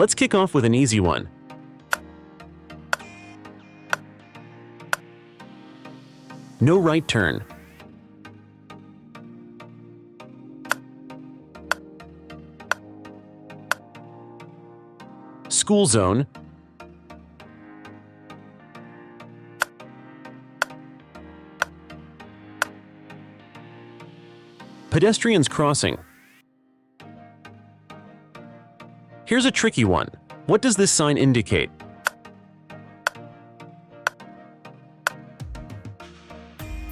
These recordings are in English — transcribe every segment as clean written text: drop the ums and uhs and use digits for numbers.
Let's kick off with an easy one. No right turn. School zone. Pedestrians crossing. Here's a tricky one. What does this sign indicate?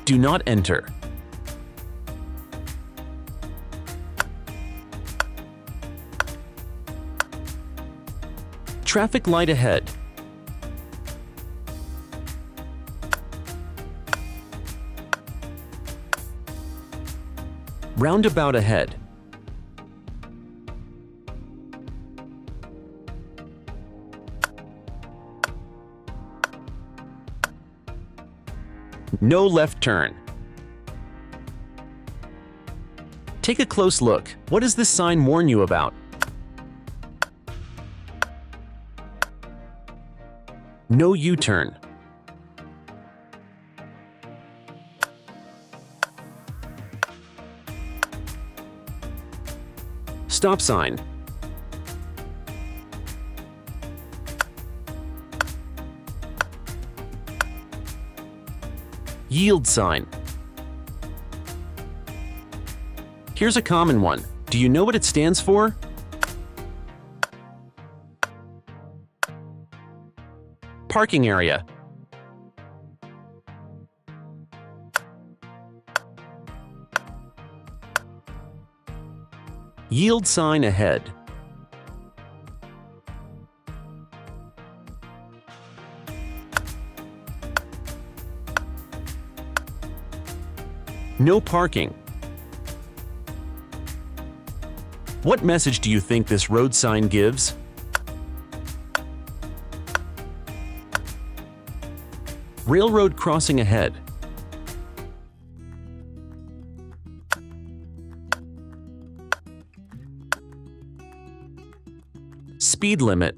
Do not enter. Traffic light ahead. Roundabout ahead. No left turn. Take a close look. What does this sign warn you about? No U-turn. Stop sign. Yield sign. Here's a common one. Do you know what it stands for? Parking area. Yield sign ahead. No parking. What message do you think this road sign gives? Railroad crossing ahead. Speed limit.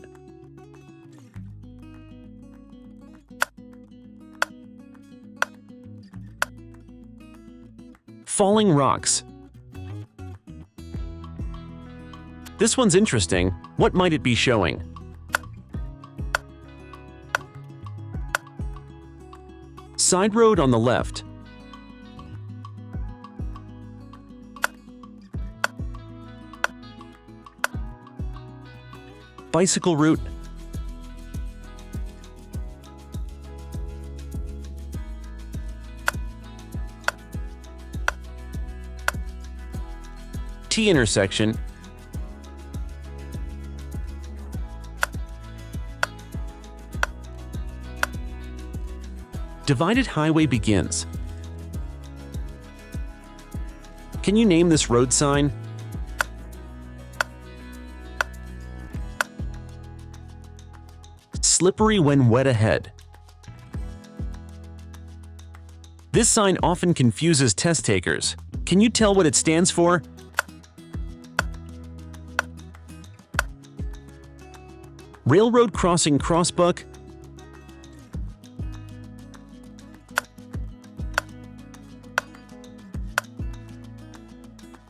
Falling rocks. This one's interesting. What might it be showing? Side road on the left. Bicycle route. T intersection. Divided highway begins. Can you name this road sign? Slippery when wet ahead. This sign often confuses test takers. Can you tell what it stands for? Railroad crossing crossbuck.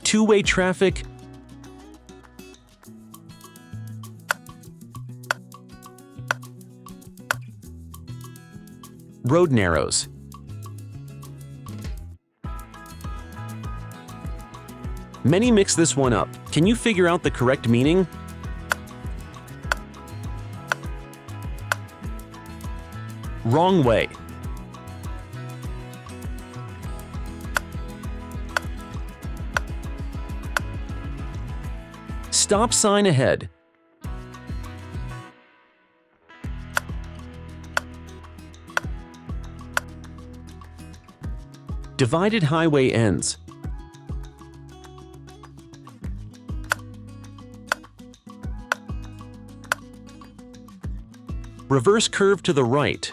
Two-way traffic. Road narrows. Many mix this one up. Can you figure out the correct meaning? Wrong way. Stop sign ahead. Divided highway ends. Reverse curve to the right.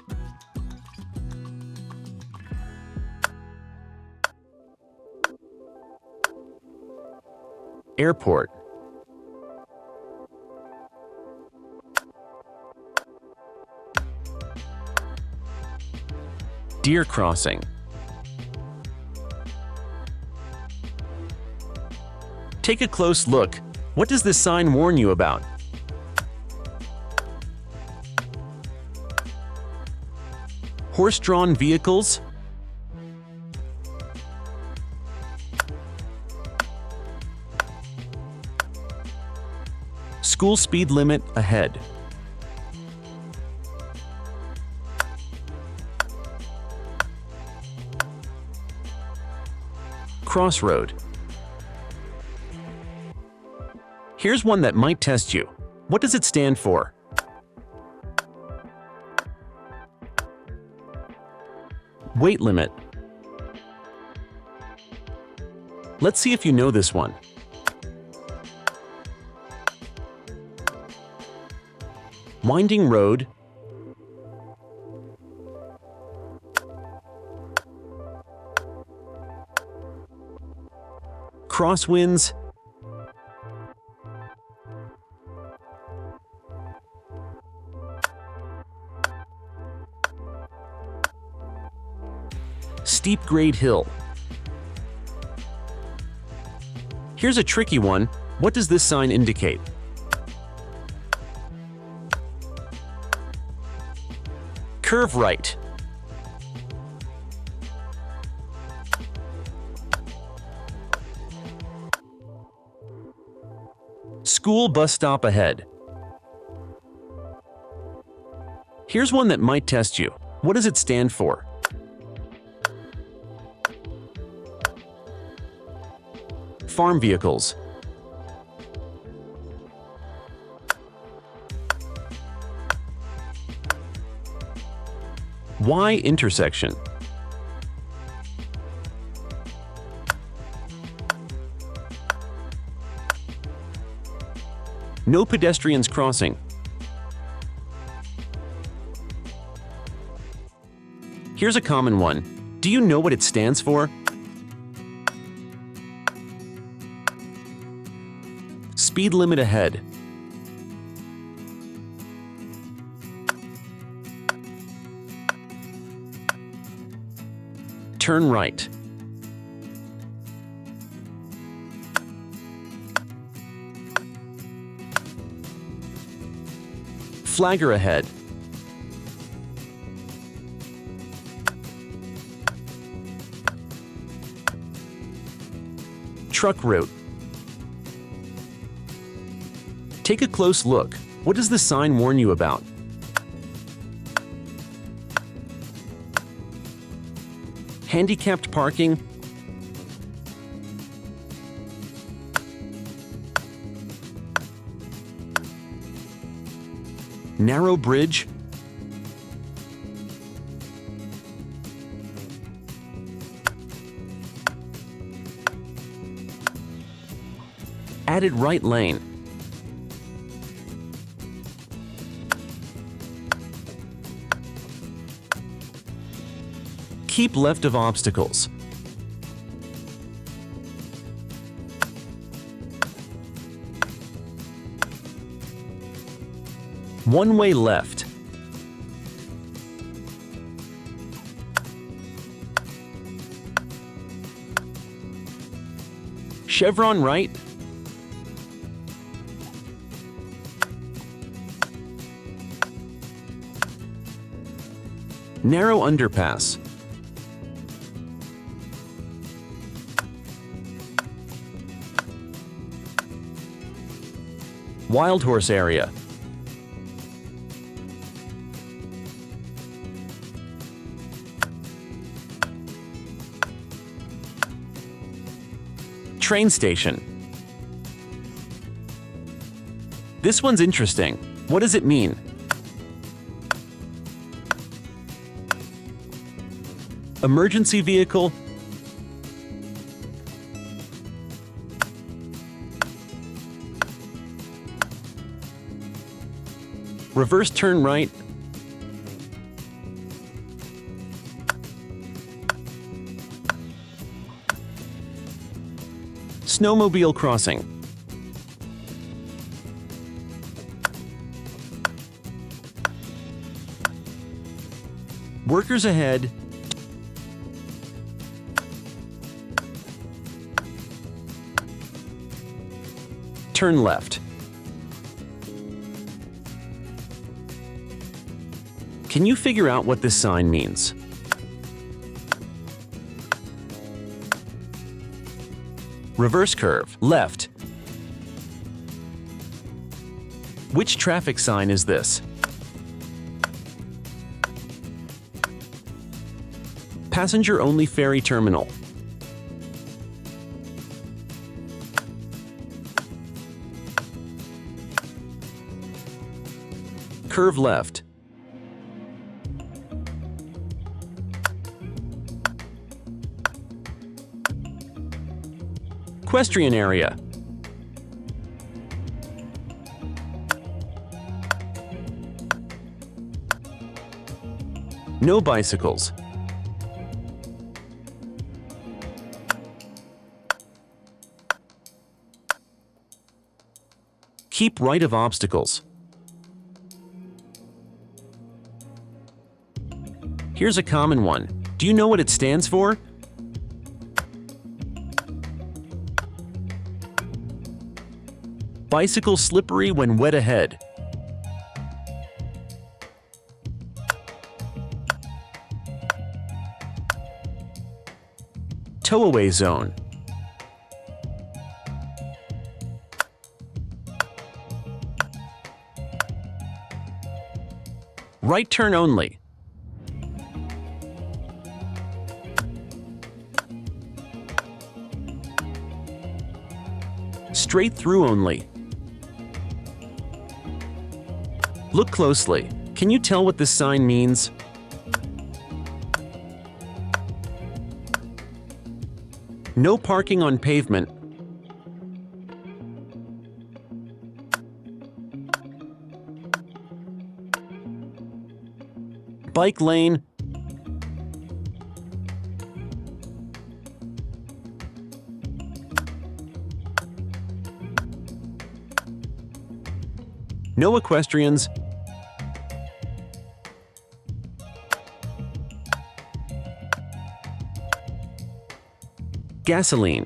Airport. Deer crossing. Take a close look. What does this sign warn you about? Horse-drawn vehicles? School speed limit ahead. Crossroad. Here's one that might test you. What does it stand for? Weight limit. Let's see if you know this one. Winding road. Crosswinds. Steep grade hill. Here's a tricky one. What does this sign indicate? Curve right. School bus stop ahead. Here's one that might test you. What does it stand for? Farm vehicles. Y intersection. No pedestrians crossing. Here's a common one. Do you know what it stands for? Speed limit ahead. Turn right. Flagger ahead. Truck route. Take a close look. What does the sign warn you about? Handicapped parking. Narrow bridge. Added right lane. Keep left of obstacles. One-way left. Chevron right. Narrow underpass. Wild horse area. Train station. This one's interesting. What does it mean? Emergency vehicle. Reverse turn right. Snowmobile crossing. Workers ahead. Turn left. Can you figure out what this sign means? Reverse curve, left. Which traffic sign is this? Passenger-only ferry terminal. Curve left. Equestrian area. No bicycles. Keep right of obstacles. Here's a common one. Do you know what it stands for? Bicycle slippery when wet ahead. Tow-away zone. Right turn only. Straight through only. Look closely. Can you tell what this sign means? No parking on pavement. Bike lane. No equestrians. Gasoline.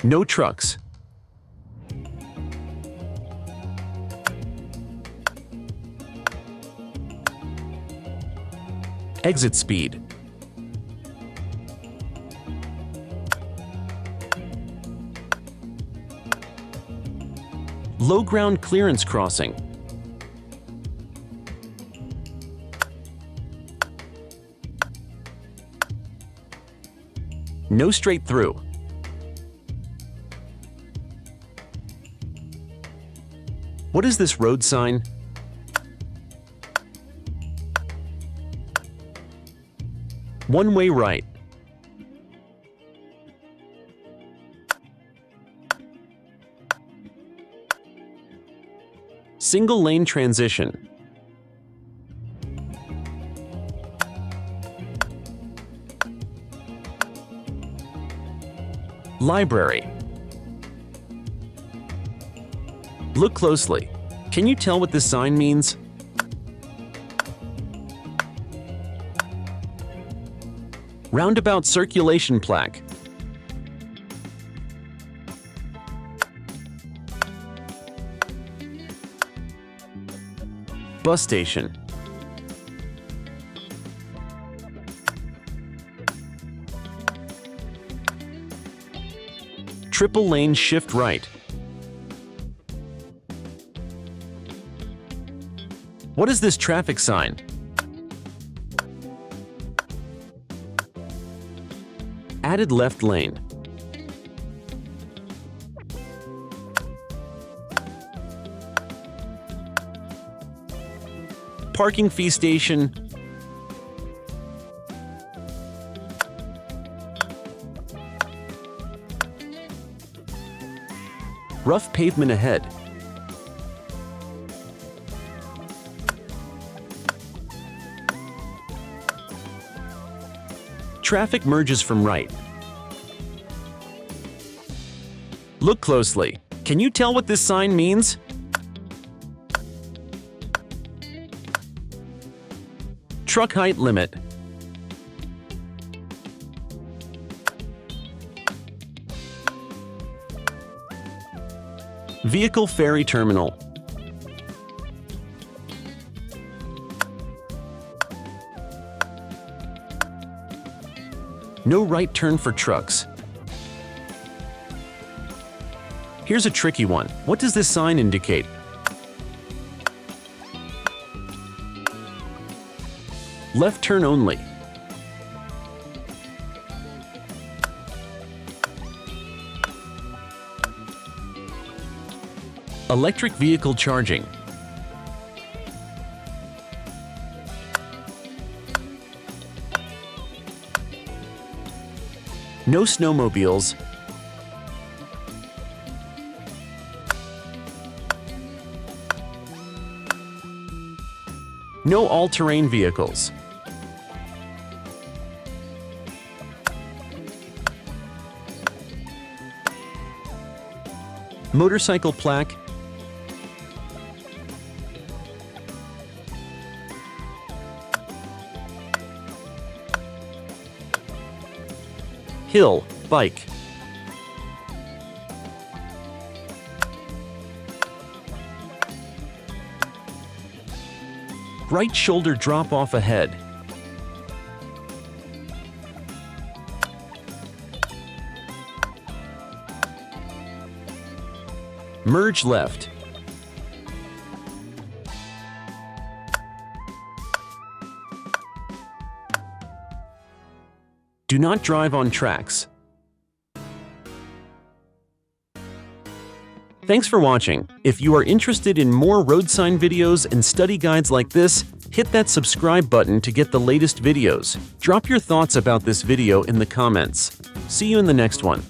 No trucks. Exit speed. Low ground clearance crossing. No straight through. What is this road sign? One-way right. Single lane transition. Library. Look closely. Can you tell what this sign means? Roundabout circulation plaque. Bus station. Triple lane shift right. What is this traffic sign? Added left lane. Parking fee station. Rough pavement ahead. Traffic merges from right. Look closely. Can you tell what this sign means? Truck height limit. Vehicle ferry terminal. No right turn for trucks. Here's a tricky one. What does this sign indicate? Left turn only. Electric vehicle charging. No snowmobiles. No all-terrain vehicles. Motorcycle plaque. Hill, bike. Right shoulder drop off ahead. Merge left. Do not drive on tracks. Thanks for watching. If you are interested in more road sign videos and study guides like this, hit that subscribe button to get the latest videos. Drop your thoughts about this video in the comments. See you in the next one.